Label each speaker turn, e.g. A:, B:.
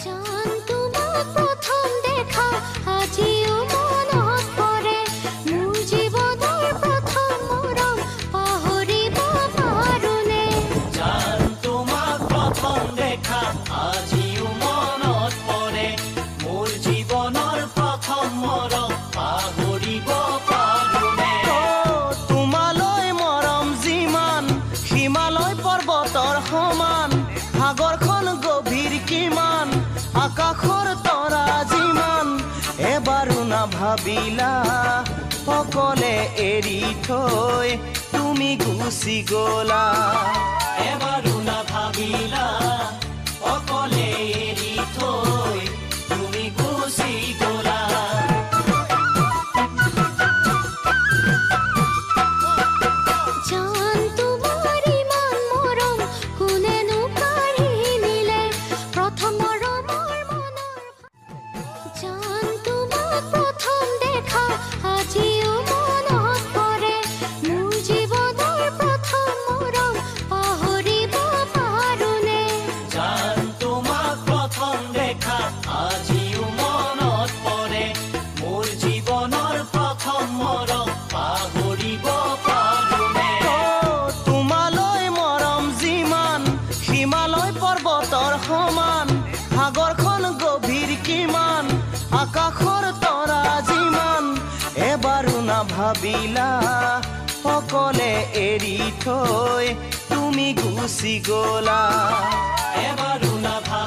A: জান তোমাক প্ৰথম দেখা আজিও মনত পৰে মোৰ জীৱনৰ প্ৰথম মৰম পাহৰিব পাৰোনে
B: জান তোমাক প্ৰথম দেখা আজিও মনত পৰে মোৰ জীৱনৰ প্ৰথম মৰম পাহৰিব পাৰোনে তোমালৈ মৰম যিমান হিমালয় পৰ্বতৰ সমান সাগৰখন গভীৰ কিমান আকাশৰ তৰা যিমান এবাৰো নাভাবিলা অকলে এৰি থৈ তুমি গুচি গলা এবাৰো নাভাবিলা অকলে এৰি থৈ তুমি গুচি গলা
A: জান তোমাৰ ইমান মৰম কোনেনো কাঢ়ি নিলে প্ৰথম মৰমৰ মনৰ জান তোমাক প্ৰথম দেখা আজিও মনত পৰে মোৰ জীৱনৰ প্ৰথম মৰম পাহৰিব পাৰোনে
B: জান তোমাক প্ৰথম দেখা আজিও মনত পৰে মোৰ জীৱনৰ প্ৰথম মৰম পাহৰিব পাৰোনে তোমালৈ মৰম যিমান হিমালয় পৰ্বতৰ সমান সাগৰখন গভীৰ কিমান আকাশৰ তৰা যিমান এবাৰো নাভাবিলা অকলে এৰি থৈ তুমি গুচি গলা এবাৰো নাভাবিলা